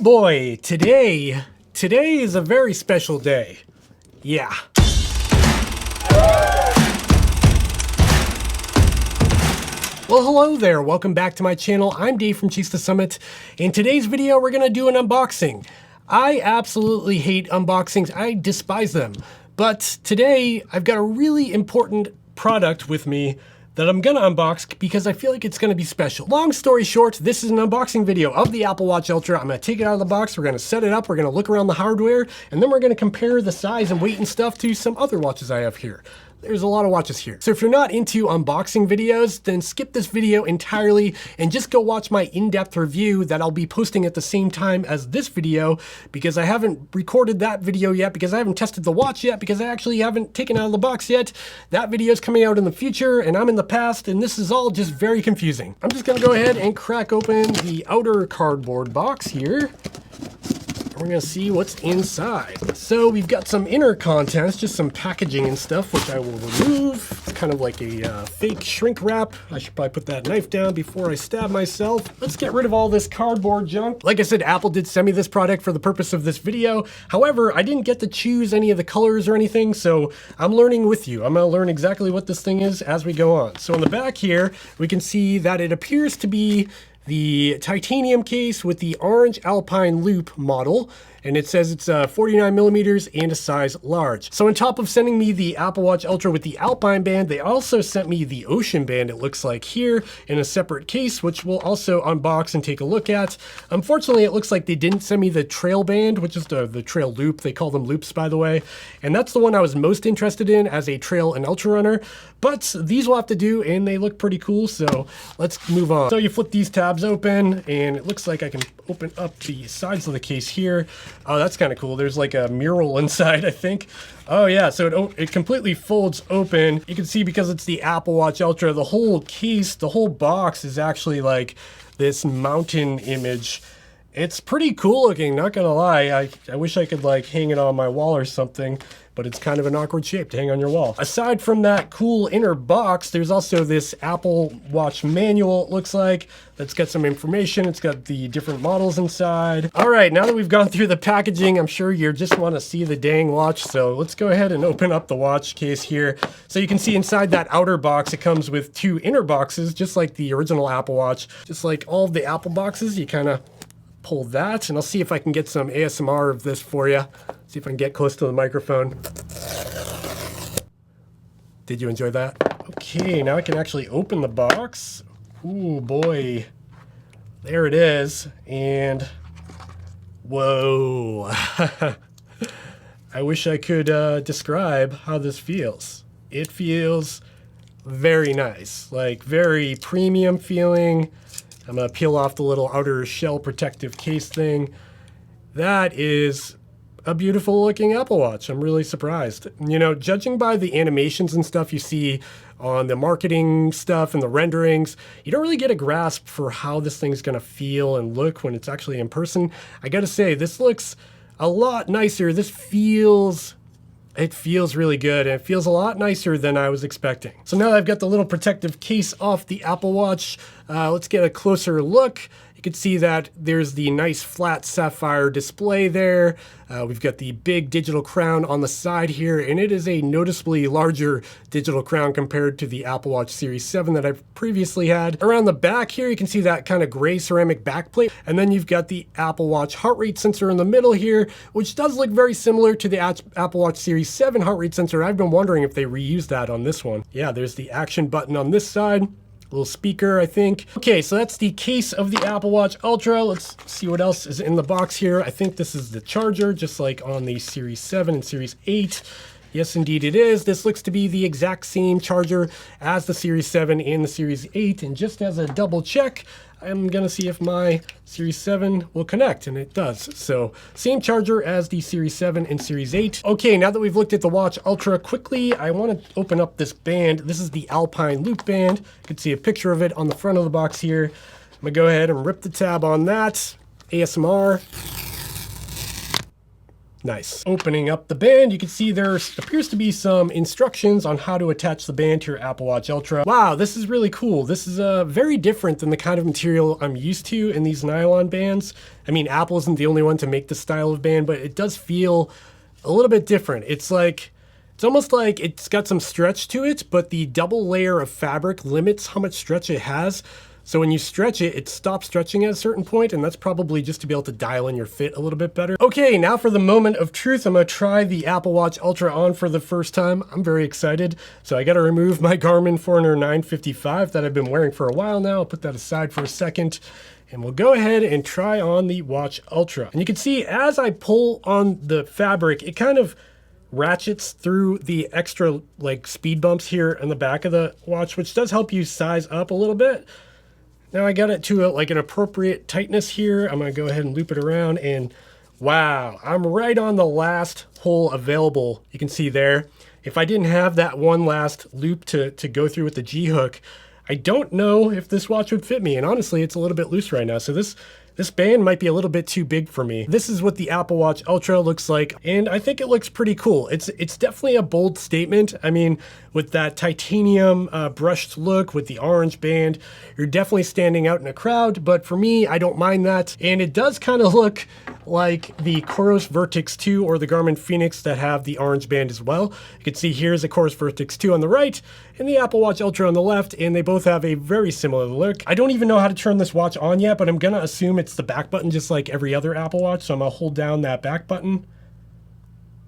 boy, today is a very special day. Yeah. Well, hello there. Welcome back to my channel. I'm Dave from Chase the Summit. In today's video, we're gonna do an unboxing. I absolutely hate unboxings. I despise them. But today, I've got a really important product with me that I'm gonna unbox because I feel like it's gonna be special. Long story short, this is an unboxing video of the Apple Watch Ultra. I'm gonna take it out of the box, we're gonna set it up, we're gonna look around the hardware, and then we're gonna compare the size and weight and stuff to some other watches I have here. There's a lot of watches here. So if you're not into unboxing videos, then skip this video entirely and just go watch my in-depth review that I'll be posting at the same time as this video, because I haven't recorded that video yet, because I haven't tested the watch yet, because I actually haven't taken it out of the box yet. That video is coming out in the future and I'm in the past, and this is all just very confusing. I'm just gonna go ahead and crack open the outer cardboard box here. We're gonna see what's inside. So we've got some inner contents, just some packaging and stuff, which I will remove. It's kind of like a fake shrink wrap. I should probably put that knife down before I stab myself. Let's get rid of all this cardboard junk. Like I said, Apple did send me this product for the purpose of this video. However, I didn't get to choose any of the colors or anything, so I'm learning with you. I'm gonna learn exactly what this thing is as we go on. So on the back here, we can see that it appears to be the titanium case with the orange Alpine loop model, and it says it's 49 millimeters and a size large. So on top of sending me the Apple Watch Ultra with the Alpine band, they also sent me the Ocean band, it looks like here, in a separate case, which we'll also unbox and take a look at. Unfortunately, it looks like they didn't send me the Trail band, which is the Trail loop. They call them loops, by the way. And that's the one I was most interested in as a trail and ultra runner. But these will have to do, and they look pretty cool, so let's move on. So you flip these tabs open, and it looks like I can open up the sides of the case here. Oh, that's kind of cool. There's like a mural inside, I think. Oh yeah, so it completely folds open. You can see, because it's the Apple Watch Ultra, the whole case, the whole box is actually like this mountain image. It's pretty cool looking, not gonna lie. I wish I could like hang it on my wall or something, but it's kind of an awkward shape to hang on your wall. Aside from that cool inner box, there's also this Apple Watch manual, it looks like, that's got some information. It's got the different models inside. All right, now that we've gone through the packaging, I'm sure you just want to see the dang watch, so let's go ahead and open up the watch case here. So you can see inside that outer box, it comes with two inner boxes, just like the original Apple Watch. Just like all of the Apple boxes, you kind of pull that, and I'll see if I can get some ASMR of this for you. See if I can get close to the microphone. Did you enjoy that? Okay, now I can actually open the box. Ooh, boy. There it is, and whoa. I wish I could describe how this feels. It feels very nice, like very premium feeling. I'm gonna peel off the little outer shell protective case thing. That is a beautiful looking Apple Watch. I'm really surprised. You know, judging by the animations and stuff you see on the marketing stuff and the renderings, you don't really get a grasp for how this thing's gonna feel and look when it's actually in person. I gotta say, this looks a lot nicer. It feels really good, and it feels a lot nicer than I was expecting. So now that I've got the little protective case off the Apple Watch, let's get a closer look. You can see that there's the nice flat sapphire display there. We've got the big digital crown on the side here, and it is a noticeably larger digital crown compared to the Apple Watch Series 7 that I've previously had. Around the back here, you can see that kind of gray ceramic backplate, and then you've got the Apple Watch heart rate sensor in the middle here, which does look very similar to the Apple Watch Series 7 heart rate sensor. I've been wondering if they reused that on this one. Yeah, there's the action button on this side. Little speaker, I think. Okay, so that's the case of the Apple Watch Ultra. Let's see what else is in the box here. I think this is the charger, just like on the Series 7 and Series 8. Yes, indeed it is. This looks to be the exact same charger as the Series 7 and the Series 8. And just as a double check, I'm gonna see if my Series 7 will connect, and it does. So same charger as the Series 7 and Series 8. Okay, now that we've looked at the Watch Ultra quickly, I wanna open up this band. This is the Alpine loop band. You can see a picture of it on the front of the box here. I'm gonna go ahead and rip the tab on that. ASMR. Nice. Opening up the band, you can see there appears to be some instructions on how to attach the band to your Apple Watch Ultra. Wow, this is really cool. This is very different than the kind of material I'm used to in these nylon bands. I mean, Apple isn't the only one to make this style of band, but it does feel a little bit different. It's almost like it's got some stretch to it, but the double layer of fabric limits how much stretch it has. So when you stretch it, it stops stretching at a certain point, and that's probably just to be able to dial in your fit a little bit better. Okay, now for the moment of truth, I'm gonna try the Apple Watch Ultra on for the first time. I'm very excited. So I gotta remove my Garmin Forerunner 955 that I've been wearing for a while now. I'll put that aside for a second, and we'll go ahead and try on the Watch Ultra. And you can see as I pull on the fabric, it kind of ratchets through the extra like speed bumps here in the back of the watch, which does help you size up a little bit. Now I got it to like an appropriate tightness here. I'm gonna go ahead and loop it around, and wow, I'm right on the last hole available. You can see there. If I didn't have that one last loop to go through with the G-hook, I don't know if this watch would fit me. And honestly, it's a little bit loose right now. So this band might be a little bit too big for me. This is what the Apple Watch Ultra looks like, and I think it looks pretty cool. It's definitely a bold statement. I mean, with that titanium brushed look with the orange band, you're definitely standing out in a crowd, but for me, I don't mind that. And it does kind of look like the COROS VERTIX 2 or the Garmin Fenix that have the orange band as well. You can see here's a COROS VERTIX 2 on the right and the Apple Watch Ultra on the left, and they both have a very similar look. I don't even know how to turn this watch on yet, but I'm gonna assume it's the back button just like every other Apple Watch, so I'm gonna hold down that back button.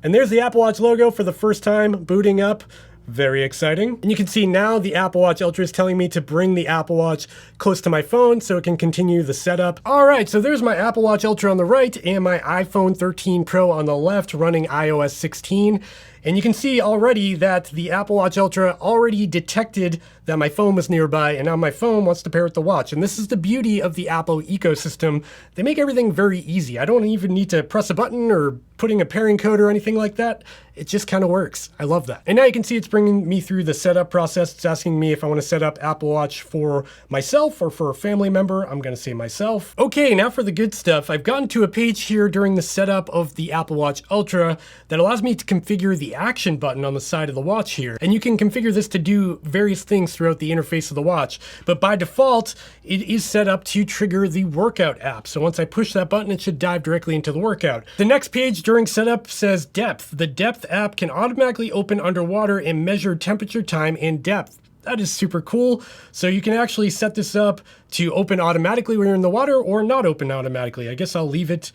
And there's the Apple Watch logo for the first time booting up. Very exciting. And you can see now the Apple Watch Ultra is telling me to bring the Apple Watch close to my phone so it can continue the setup. All right, so there's my Apple Watch Ultra on the right and my iPhone 13 Pro on the left running iOS 16. And you can see already that the Apple Watch Ultra already detected that my phone was nearby, and now my phone wants to pair with the watch. And this is the beauty of the Apple ecosystem. They make everything very easy. I don't even need to press a button or putting a pairing code or anything like that. It just kind of works. I love that. And now you can see it's bringing me through the setup process. It's asking me if I want to set up Apple Watch for myself or for a family member. I'm going to say myself. Okay, now for the good stuff. I've gotten to a page here during the setup of the Apple Watch Ultra that allows me to configure the action button on the side of the watch here. And you can configure this to do various things throughout the interface of the watch. But by default, it is set up to trigger the workout app. So once I push that button, it should dive directly into the workout. The next page during setup says depth. The depth app can automatically open underwater and measure temperature, time, and depth. That is super cool. So you can actually set this up to open automatically when you're in the water or not open automatically. I guess I'll leave it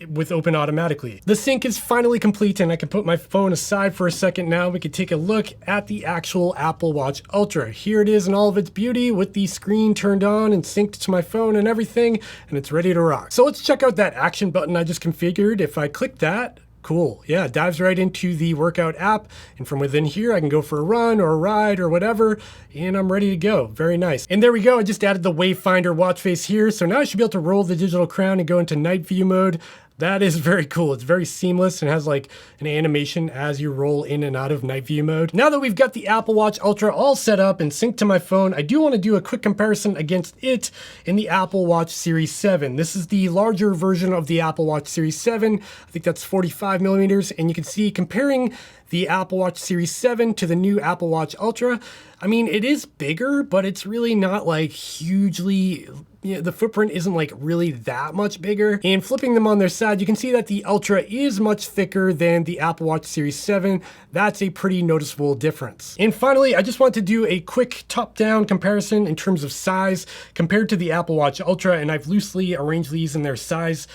with open automatically. The sync is finally complete, and I can put my phone aside for a second now. We can take a look at the actual Apple Watch Ultra. Here it is in all of its beauty with the screen turned on and synced to my phone and everything, and it's ready to rock. So let's check out that action button I just configured. If I click that, cool. Yeah, it dives right into the workout app, and from within here I can go for a run or a ride or whatever, and I'm ready to go. Very nice. And there we go. I just added the Wayfinder watch face here, so now I should be able to roll the digital crown and go into night view mode. That is very cool. It's very seamless and has like an animation as you roll in and out of night view mode. Now that we've got the Apple Watch Ultra all set up and synced to my phone, I do want to do a quick comparison against it in the Apple Watch Series 7. This is the larger version of the Apple Watch Series 7. I think that's 45 millimeters. And you can see comparing the Apple Watch Series 7 to the new Apple Watch Ultra. I mean, it is bigger, but it's really not like hugely, the footprint isn't like really that much bigger. And flipping them on their side, you can see that the Ultra is much thicker than the Apple Watch Series 7. That's a pretty noticeable difference. And finally, I just want to do a quick top-down comparison in terms of size compared to the Apple Watch Ultra, and I've loosely arranged these in their size.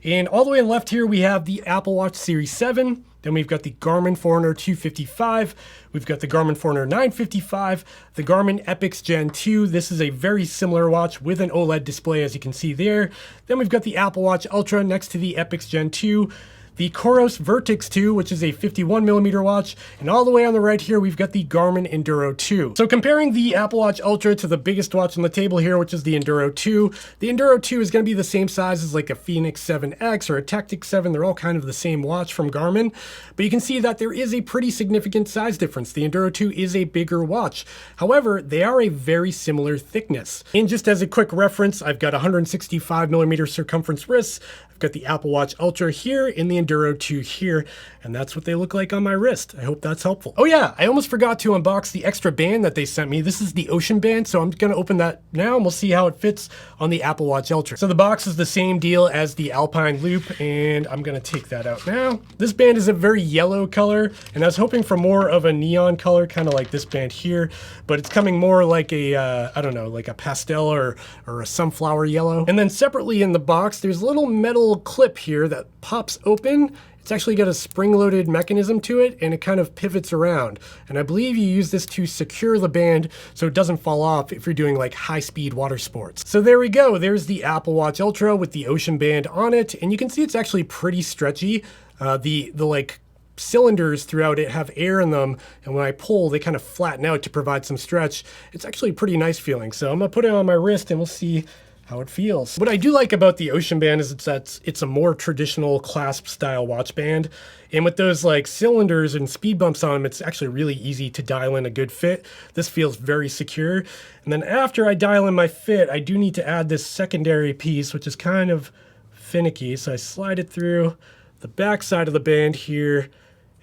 And all the way on the left here, we have the Apple Watch Series 7. Then we've got the Garmin Forerunner 255. We've got the Garmin Forerunner 955, the Garmin Epix Gen 2. This is a very similar watch with an OLED display, as you can see there. Then we've got the Apple Watch Ultra next to the Epix Gen 2. The COROS VERTIX 2, which is a 51 millimeter watch, and all the way on the right here, we've got the Garmin Enduro 2. So comparing the Apple Watch Ultra to the biggest watch on the table here, which is the Enduro 2, the Enduro 2 is going to be the same size as like a Fenix 7X or a Tactic 7. They're all kind of the same watch from Garmin, but you can see that there is a pretty significant size difference. The Enduro 2 is a bigger watch. However, they are a very similar thickness. And just as a quick reference, I've got 165 millimeter circumference wrists. I've got the Apple Watch Ultra here in the Enduro 2 here, and that's what they look like on my wrist. I hope that's helpful. Oh yeah, I almost forgot to unbox the extra band that they sent me. This is the Ocean band, so I'm gonna open that now and we'll see how it fits on the Apple Watch Ultra. So the box is the same deal as the Alpine loop, and I'm gonna take that out now. This band is a very yellow color, and I was hoping for more of a neon color, kind of like this band here, but it's coming more like a, I don't know, like a pastel or a sunflower yellow. And then separately in the box, there's a little metal clip here that pops open. It's actually got a spring-loaded mechanism to it, and it kind of pivots around. And I believe you use this to secure the band so it doesn't fall off if you're doing like high-speed water sports. So there we go. There's the Apple Watch Ultra with the Ocean band on it, and you can see it's actually pretty stretchy. The like cylinders throughout it have air in them, and when I pull, they kind of flatten out to provide some stretch. It's actually a pretty nice feeling. So I'm gonna put it on my wrist, and we'll see how it feels. What I do like about the Ocean band is it's a more traditional clasp style watch band. And with those like cylinders and speed bumps on them, it's actually really easy to dial in a good fit. This feels very secure. And then after I dial in my fit, I do need to add this secondary piece, which is kind of finicky. So I slide it through the back side of the band here.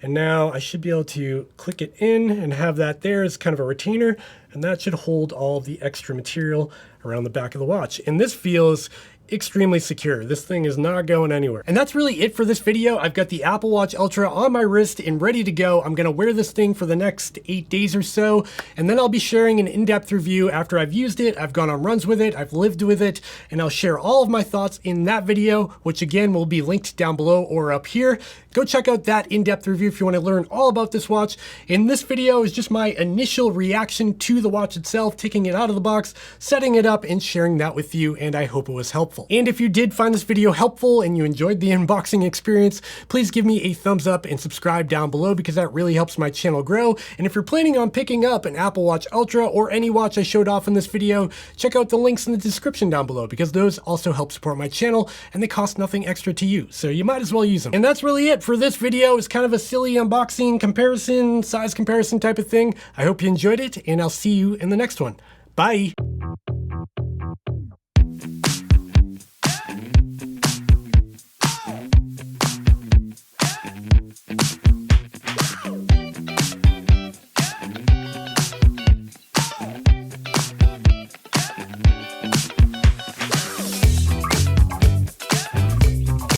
And now I should be able to click it in and have that there as kind of a retainer, and that should hold all of the extra material around the back of the watch. And this feels extremely secure. This thing is not going anywhere. And that's really it for this video. I've got the Apple Watch Ultra on my wrist and ready to go. I'm gonna wear this thing for the next 8 days or so, and then I'll be sharing an in-depth review after I've used it, I've gone on runs with it, I've lived with it, and I'll share all of my thoughts in that video, which again will be linked down below or up here. Go check out that in-depth review if you want to learn all about this watch. In this video is just my initial reaction to the watch itself, taking it out of the box, setting it up, and sharing that with you, and I hope it was helpful. And if you did find this video helpful and you enjoyed the unboxing experience, please give me a thumbs up and subscribe down below because that really helps my channel grow. And if you're planning on picking up an Apple Watch Ultra or any watch I showed off in this video, check out the links in the description down below because those also help support my channel and they cost nothing extra to use, so you might as well use them. And that's really it for this video. It's kind of a silly unboxing comparison, size comparison type of thing. I hope you enjoyed it, and I'll see you in the next one. Bye.